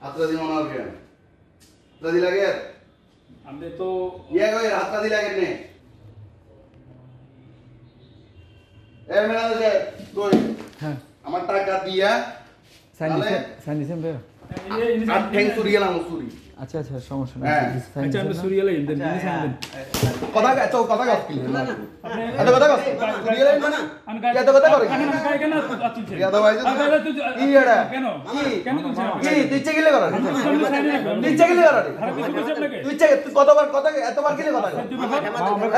হাতটা দি মনে হবে হাতটা দি লাগে हमने तो ইয়ে কই হাতটা দি লাগে নে এ ম্যানেজার কই হ্যাঁ আমার টাকা দিয়া সাইন দিছেন ভাই আর থ্যাঙ্ক চুরি গেলাম চুরি আচ্ছা আচ্ছা সমস্যা হ্যাঁ। নাই अच्छा हमने सूर्य लाइन दिन दिन साइन दिन কথা তো কথা কস কি না না এত কথা কস চুরি গেলাম না हम এত কথা করে हम काय केना अतुल छे ইয়াদব ভাই কি এডা কেন কি কেন তুলছেন কি তুই ইচ্ছে গিলে কর তুই ইচ্ছে গিলে কর খারাপ কিছু কইছি আপনাকে তুই ইচ্ছে তুই কতবার কথা এতবার গিলে কথা কর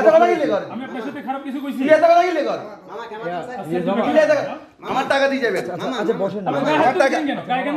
এত কথা গিলে কর আমি আপনার সাথে খারাপ কিছু কইছি তুই এত কথা গিলে কর মামা কেমন আছে গিলে এত আমার টাকা দিয়ে যাবে আচ্ছা বসেন না আমার টাকা কেন গায় কেন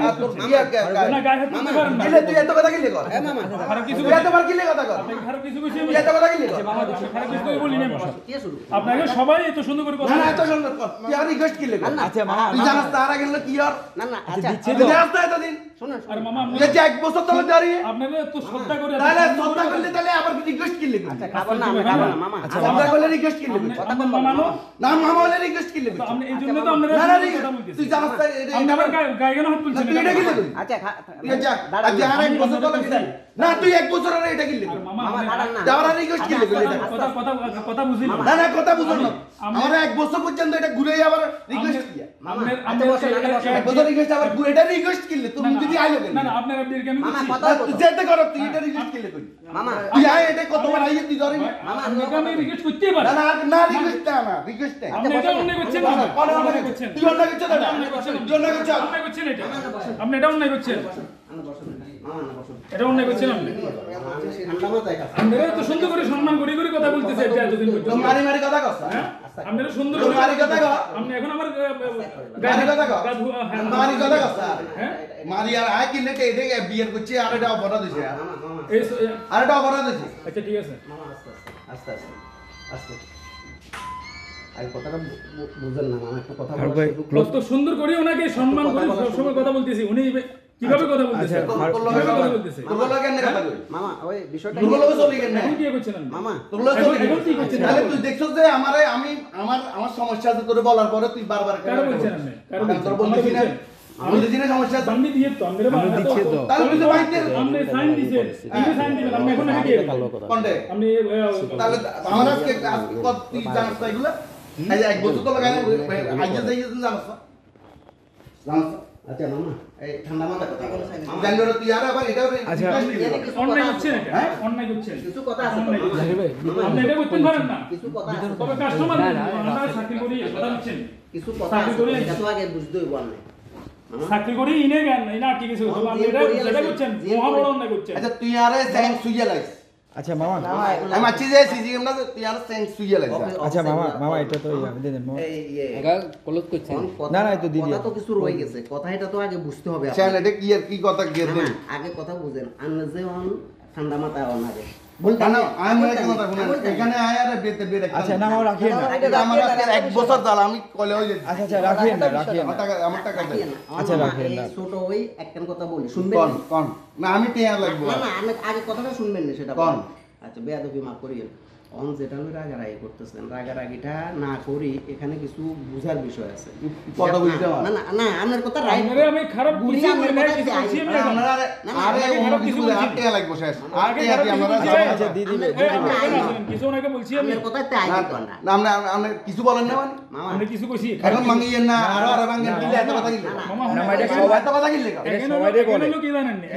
না গায় হাত দিতে পারেন না গিলে তুই এত কথা গিলে কর এ মামা খারাপ কিছু তুই এতবার গিলে কথা কর আপনি খারাপ কিছু কইছি তুই এত কথা গিলে কর মামা দেখছি খারাপ কিছু কই বলি না কে শুরু আপনাকে সবাই এত সুন্দর করে না কথা না এত সুন্দর কর তুই আর রিকোয়েস্ট গিলে কর আচ্ছা মামা তুই জানাস তারা গেল কি আর না না আচ্ছা তুই জানাস তো এতদিন শুনুন আর মামা তুই যে এক বছর ধরে দাঁড়িয়ে আপনাকে তো শ্রদ্ধা করে তাহলে শ্রদ্ধা করলে তাহলে আবার রিকোয়েস্ট গিলে কর আচ্ছা খাবার না আমি খাবো না মামা শ্রদ্ধা করলে রিকোয়েস্ট গিলে কর কথা কম মানো না মামা বলে রিকোয়েস্ট গিলে কর আপনি এই জন্য তো আপনারা না না কথা বলতেছি তুই জানাস তো আপনি আবার গায় কেন হাত তুলছেন তুই এটা গিলে কর আচ্ছা তুই যা আজ আর এক বছর ধরে গিলে না তুই এক বছর আরে এটা গিলে কর মামা মামা দাঁড়ান না যাওয়ার আর রিকোয়েস্ট গিলে কর এটা কথা কথা কথা বুঝি না না না কথা বুঝো না আমরা এক বছর পর্যন্ত এটা ঘুরে আবার রিকোয়েস্ট কিয়া মামা আপনার আচ্ছা বসেন আগে বসেন এক বছর রিকোয়েস্ট আবার ঘুরে এটা রিকোয়েস্ট কিলে তুমি যদি আইলো কেন না না আপনার আপনি আমি মামা বলছি কথা তুই যেতে করো তুই এটা রিকোয়েস্ট কিলে করি মামা তুই আয় এটা কতবার আইয়ে তুই ধরে মামা আমি রিকোয়েস্ট করতেই পারি না না না রিকোয়েস্ট না রিকোয়েস্ট না আপনি এটা অন্যায় করছেন অন্যায় করছেন তুই অন্য কিছু না অন্যায় করছেন তুই অন্য কিছু অন্যায় করছেন এটা আপনি এটা অন্যায় করছেন আনা বসেন মামা না বসেন এটা অন্যায় করছেন আপনি ঠান্ডা মাথায় কাজ আপনারা তো সুন্দর করে সম্মান করে করে কথা বলতেছেন যে এতদিন তো পর্যন্ত মারি মারি কথা কস হ্যাঁ আপনারা সুন্দর তো করে মারি কথা কস আপনি এখন আমার মারি কথা কস হ্যাঁ মারি কথা কস হ্যাঁ মারি আর আয় কিলে কে এদিকে বিয়ের করছে আর এটা অপরাধ হইছে মামা মামা এই আর এটা অপরাধ হইছে আচ্ছা ঠিক আছে মামা আস্তে আস্তে আস্তে আই কথাটা বুঝেন না মামা একটা কথা আর বলার ভাই, সুযোগ কত সুন্দর করে ওনাকে সম্মান করে সবসময় কথা বলতেছি উনি কিভাবে কথা বলতেছে কিভাবে কথা বলতেছে তোর লগে কেন কথা কই মামা ওই বিষয়টা তোর লগে চলি কেন এখন কি করছেন আপনি মামা তোর লগে চলি এখন কি করছেন? তাহলে তুই দেখছস যে আমারে আমি আমার সমস্যা আছে তোরে বলার পরে তুই বারবার কারো বলছেন আপনি কারো আমি তোর বলতেছি না বলতেছি না সমস্যা আছে সামনে দিয়ে তো আমরা দিচ্ছি তো। তাহলে তুই তো বাইতে আপনি সাইন দিছেন আপনি সাইন দিবেন আপনি এখন আগে কোনটে আপনি তাহলে আমার আজকে কত তুই জানাস না এগুলা এই যে এক বছর তো লাগাই আজকে যাই জানাস না জানাস না আচ্ছা মামা এই ঠান্ডা মাথায় কথা বলো মামা জানলো তুই আর আবার এটাও আচ্ছা। অন্যায় করছেন এটা হ্যাঁ? অন্যায় করছেন কিছু কথা আছে অন্যায় করছেন। জাহির ভাই আপনি এটা করতে পারেন না কিছু কথা আছে তবে কাস্টমার না, না, আমরা চাকরি করি কথা বলছেন কিছু কথা আছে এটা তো আগে বুঝতে হইব না মামা চাকরি করি ইনে জ্ঞান না কি কিছু আপনি এটা যেটা করছেন মহা বড় অন্যায় করছেন আচ্ছা তুই আরে স্যাং সুইয়া লাইস আচ্ছা মামা আমি আছি যে সিজিএম না তুই আরে স্যাং সুইয়া লাইস আচ্ছা মামা মামা এটা তো আমি দিয়ে দেন মামা এই ইয়ে কলত করছেন না, না, এই তো দিদি। কথা তো কিছু রয়ে গেছে কথা এটা তো আগে বুঝতে হবে আচ্ছা এটা কি আর কি কথা কি না, দে না, আগে কথা বুঝেন আমরা যে ঠান্ডা মাথায় অন আগে কেন আমি মনে কি কথা শুনেন এখানে আয় আরে বেতে বেরে আচ্ছা না মামা রাখিয়েন না আমার আজকে এক বছর জাল আমি কলে হয়ে যেতে আচ্ছা আচ্ছা রাখিয়েন না রাখিয়েন না আমার টাকা দে আচ্ছা, রাখেন না। ছোট ওই একখান কথা বলি শুনবেন কোন কোন না আমি টেয়া লাগবো না না আমি আগে কথাটা শুনবেন না সেটা কোন? বলেন। আচ্ছা বেয়াদবি মাফ করিয়েন অন যেটা হলো রাগারাগি করতেছেন রাগারাগিটা না করি এখানে কিছু বুঝার বিষয় আছে কত বুঝতে না না না আপনার কথা রাইট আপনারা আমি খারাপ বুড়ি কিছু আমার বলি না, কথা কিছু আছে, বলছি আমি আমরা এখন। আরে আগে অন্য খারাপ কিছু কিছু আর বলছি। টেয়া লাগবো শেষ আর আগে টেয়া খারাপ দি আমরা কিছু বলছি। আচ্ছা দিয়ে দিবে এই, আপনি কেন আসলেন? কিছু ওনাকে বলছি আমি আপনার কথা তাই কর না না আমরা আমরা কিছু বলেন না মানে মামা আপনি কিছু কইছি এখন মাঙ্গিয়েন না আরো আরো ভাঙেন দিলে এত কথা কিনলে মামা না, আমরা এটা এটা সবাই এত কথা কিনলে এটা সবাইরে বলে। কি জানেন নি?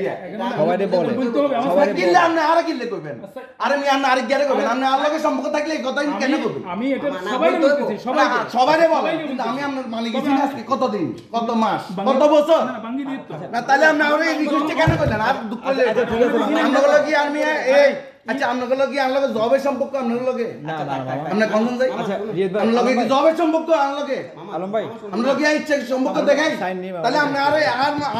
সবাইরে বলে। বলতে হবে আমার সবাইরে সাথে- কিনলে আপনি আরো কিনলে করবেন আরে আমি আর আরেক গেলে করবেন আপনি আর লগে সম্পর্ক থাকলে এই কথা কেন করবেন আমি এটা মামা, না, সবাই বলতে হবে। বলতেছি সবাই সবাই বলে কিন্তু আমি আপনার মালিক চিনি আজকে কতদিন কত মাস কত বছর ভাঙ্গি দিয়ে তো না তাহলে আপনি আর এই রিকোয়েস্ট কেন করলেন আর দুঃখ করলে আপনাগুলো কি আমি এই আচ্ছা আপনাগুলো কি আমার লগে জবের সম্পর্ক আপনার লগে না না মামা আপনার কখন যাই আচ্ছা রিয়াদ ভাই আপনার লগে কি জবের সম্পর্ক আমার লগে আলম ভাই আমরা লগে ইচ্ছা সম্পর্ক দেখাই সাইন নিয়ে তাহলে আপনি আরে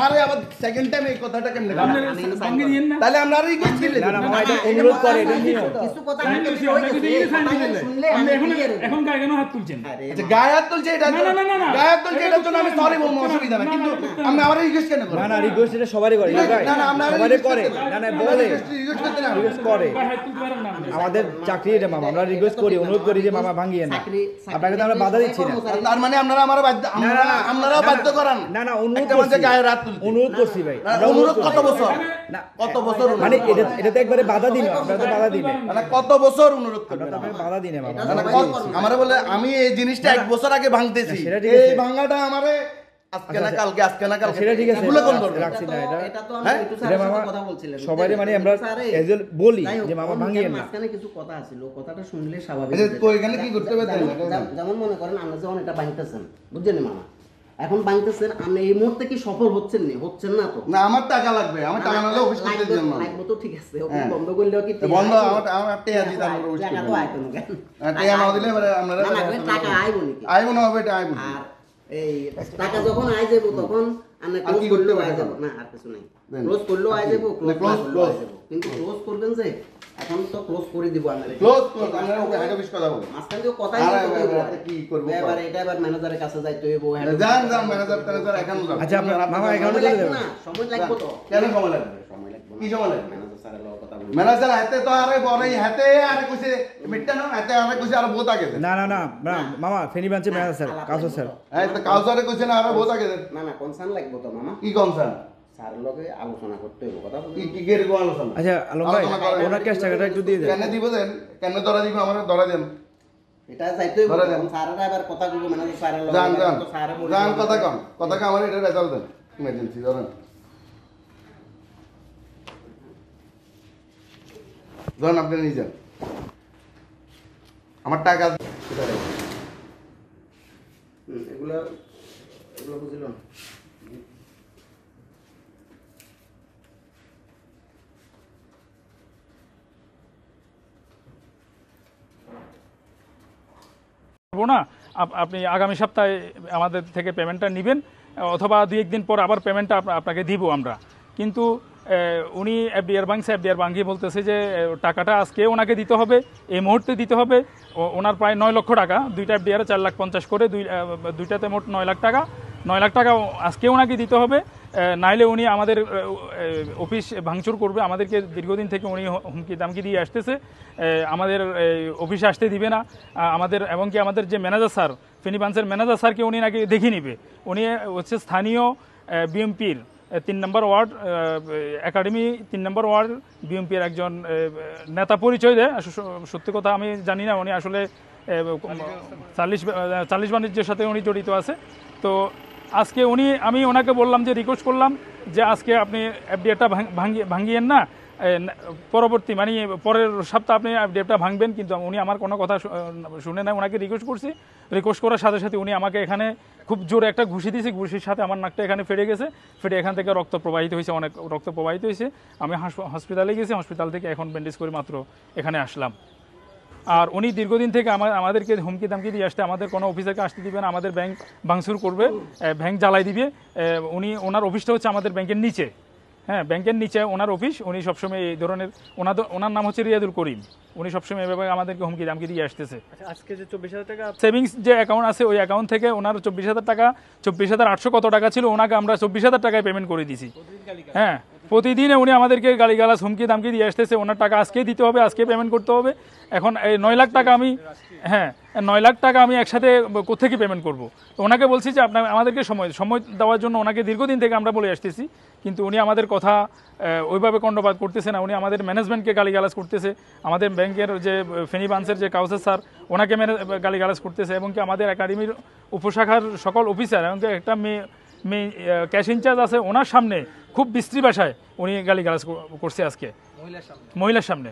আরে আবার সেকেন্ড টাইম এই কথাটা কেমনে আপনি বললেন? ভাঙ্গি দিয়েন না তাহলে আমরা আর রিকোয়েস্ট দিলে না না মামা এটা অনুরোধ করে এটা নিয়ে কিছু কথা সাইন আপনাকে দিয়েছি, রয়ে আপনাকে গেছে, দিয়ে এই সাইন কথাটা দিলেন। শুনলে আপনি আমি এখন clear হই। এখন গায়ে কেন হাত তুলছেন আরে আচ্ছা গায়ে হাত তুলছে এটা না, না, না, না, না। গায়ে হাত তুলছে এটার জন্য আমি এটা সরি করতে বলবো হবে না। অসুবিধা না না, কিন্তু না, করতে আপনি আবার রিকোয়েস্ট কেন না করেন না রিকোয়েস্ট এটা সবারই করে রিয়াদ ভাই না, না, আমরা সবারই করে request না না আমরা বলে request করতে না রিকোয়েস্ট করে গায়ে হাত তুলতে পারেন না আপনি। আমাদের চাকরি এটা মামা, আমরা রিকোয়েস্ট করি, অনুরোধ করি যে মামা ভাঙিয়ে না, আপনাকে তো আমরা বাধা দিচ্ছি না। তার মানে আপনারা আমার আপনারাও বাধ্য করান না না, অনুরোধ একটা মানুষের করছি, গায়ে রাত তুলতে। অনুরোধ করছি ভাই। অনুরোধ কত বছর না কত বছর মানে এটা তো একবারে বাধা দিন, আপনারা তো বাধা দিনে, মানে কত বছর অনুরোধ করবেন আপনারা তো আপনাকে বাধা দিনে মামা। মানে আমারে বলে আমি এই জিনিসটা 1 বছর আগে ভাঙতেছি, সেটা ঠিক এই আছে। ভাঙাটা আমারে আজকে না কালকে, আজকে না কালকে, সেটা ঠিক আছে, এগুলো কোন করবে? রাখছি না এটা। এটা তো হ্যাঁ? আমি একটু এটা স্যারের মামা সাথে কথা বলছিলাম সবাই মানে আমরা এজেল বলি যে মামা ভাঙিয়ে না। মাঝখানে কিছু কথা ছিল, কথাটা শুনলে স্বাভাবিক। আচ্ছা, তো এখানে কি করতে হবে তাই না? যেমন মনে করেন আমরা যখন এটা বাঁধতেছেন, বুঝছেন মামা, এখন বাঁধতেছেন, আপনি এই মুহূর্তে কি সফল হচ্ছেন না? হচ্ছেন না তো। না আমার টাকা লাগবে, আমার টাকা নালে অফিস করতে দিন না। লাগবে তো, ঠিক আছে, অফিস হ্যাঁ। বন্ধ করলেও কি বন্ধ, আমার টাকা দিতে আমরা অফিস টাকা করতে তো দিন। আইতো না কেন? টাকা না দিলে এবারে আপনারা না, না, টাকা আইবো নাকি? আইব না হবে, এটা আইব না। আর এই টাকা যখন আই যাবো তখন আপনি আর ক্লোজ কি করতে করলেও হবে আই যাবো এখন? না, আর কিছু নাই। দেন। ক্লোজ করলেও আই যাবো, ক্লোজ close, করলেও আই close। যাবো, কিন্তু ক্লোজ করবেন যে এখন তো ক্লোজ করে দিব আমরা। ক্লোজ আমরা ওকে হেড অফিস কথা বলবো। মাঝখান দিয়ে কথাই আরে বলতে এবার হবে। কি করবো? এবার এটা এবার ম্যানেজারের কাছে যাইতে হইব। যান যান ম্যানেজার ট্যানেজার এখন যান। আচ্ছা, মামা এখানে সময় চলে লাগবে যাবেন। না, সময় লাগবে তো। কেন সময় লাগবে? সময় লাগবে না। কি সময় লাগবে? ম্যানেজার স্যারের লগে কথা বলবো। ম্যানেজার হাতে তো আরে বড় হাতে আরে কইছে মিটটা না, হাতে আরে কইছে আর বহুত আগে দেন। না না না না মামা, ফেনী ব্রাঞ্চের ম্যানেজার স্যার, কাউসার স্যার। এই তো কাউসারে কইছে না আরে বহুত আগে দেন। না না, কনসার্ন লাগবে তো মামা। কি কনসার্ন? স্যারের লগে আলোচনা করতে হইব, কথা বলবো। কি কি এর কোন আলোচনা? আচ্ছা আলম ভাই, আলোচনা করেন। ওনার ক্যাশ টাকাটা একটু দিয়ে দেন। কেন দিব দেন? কেন ধরা দিব? আমারে ধরা দেন। এটা যাইতে হইব, ধরে দেন। তখন স্যারেরা এবার কথা বলবো, ম্যানেজার স্যারের লগে। যান যান তো স্যারে বলবে। যান কথা কম, কথা কম, আমার এটা রেজাল্ট দেন। ইমার্জেন্সি ধরেন ধরেন আপনি নিয়ে যান আমার টাকা। এগুলো এগুলো বুঝলেন? পারবো না, আপনি আগামী সপ্তাহে আমাদের থেকে পেমেন্টটা নেবেন, অথবা 2-1 দিন পর আবার পেমেন্টটা আপনাকে দিব আমরা। কিন্তু উনি এফডিআর ভাঙছে, এফডিআর ভাঙিয়ে বলতেছে যে টাকাটা আজকে ওনাকে দিতে হবে, এই মুহূর্তে দিতে হবে। ওনার প্রায় 9 লক্ষ টাকা, দুইটা এফডিআর 4,50,000 করে, দুইটাতে মোট 9 লাখ টাকা। 9 লাখ টাকা আজকে ওনাকে দিতে হবে, নাইলে উনি আমাদের অফিস ভাঙচুর করবে। আমাদেরকে দীর্ঘদিন থেকে উনি হুমকি দামকি দিয়ে আসতেছে, আমাদের অফিসে আসতে দিবে না আমাদের, এবং কি আমাদের যে ম্যানেজার স্যার, ফেনী ব্রাঞ্চের ম্যানেজার স্যারকে উনি নাকি দেখে নিবে। উনি হচ্ছে স্থানীয় বিএমপির 3 নম্বর ওয়ার্ড একাডেমি 3 নম্বর ওয়ার্ড বিএমপির একজন নেতা পরিচয় দেয়। সত্যি কথা আমি জানি না, উনি আসলে 40 বাণিজ্যের সাথে উনি জড়িত আছে। তো আজকে আমি ওনাকে বললাম যে রিকোয়েস্ট করলাম যে আজকে আপনি এফডিআরটা ভাঙিয়েন না, পরবর্তী মানে পরের সপ্তাহ আপনি এফডিআরটা ভাঙবেন। কিন্তু উনি আমার কোনো কথা শুনে না, ওনাকে রিকোয়েস্ট করছি। রিকোয়েস্ট করার সাথে সাথে উনি আমাকে এখানে খুব জোরে একটা ঘুষি দিয়েছে, ঘুষির সাথে আমার নাকটা এখানে ফেটে গেছে, ফেটে এখান থেকে রক্ত প্রবাহিত হয়েছে, অনেক রক্ত প্রবাহিত হয়েছে। আমি হসপিটালে গেছি, হসপিটাল থেকে এখন ব্যান্ডেজ করে মাত্র এখানে আসলাম। আর উনি দীর্ঘদিন থেকে আমাদেরকে হুমকি দামকি দিয়ে আসতে, আমাদের কোনো অফিসারকে আসতে দিবে না, আমাদের ব্যাংক ভাঙচুর করবে, ব্যাংক জ্বালাই দিবে। ওনার অফিসটা হচ্ছে আমাদের ব্যাংকের নিচে, হ্যাঁ ব্যাংকের নিচে ওনার অফিস। উনি সবসময় এই ধরনের, ওনার নাম হচ্ছে রিয়াদুল করিম, উনি সবসময় এভাবে আমাদেরকে হুমকি দামকি দিয়ে আসতেছে। আজকে যে 24,000 টাকা সেভিংস যে অ্যাকাউন্ট আছে, ওই অ্যাকাউন্ট থেকে ওনার 24,000 টাকা, 24,800 কত টাকা ছিল, ওনাকে আমরা 24,000 টাকায় পেমেন্ট করে দিয়েছি। হ্যাঁ, প্রতিদিন উনি আমাদেরকে গালিগালাজ হুমকি দামকি দিয়ে আসতেছে। ওনার টাকা আজকেই দিতে হবে, আজকে পেমেন্ট করতে হবে। এখন এই 9 লাখ টাকা আমি, হ্যাঁ 9 লাখ টাকা আমি একসাথে কোত্থেকে পেমেন্ট করব? তো ওনাকে বলছি যে আমাদেরকে সময় দেওয়ার জন্য ওনাকে দীর্ঘদিন থেকে আমরা বলে আসতেছি, কিন্তু উনি আমাদের কথা ওইভাবে কর্ণপাত করতেছে না। উনি আমাদের ম্যানেজমেন্টকে গালিগালাজ করতেছে, আমাদের ব্যাংকের যে ফেনী ব্রাঞ্চের যে কাউসার স্যার, ওনাকে গালিগালাজ করতেছে, এবং কি আমাদের একাডেমির উপশাখার সকল অফিসার, এবং একটা মেয়ে ক্যাশ ইনচার্জ আছে, ওনার সামনে খুব বিশ্রী ভাষায় উনি গালিগালাজ করছে আজকে, মহিলার সামনে।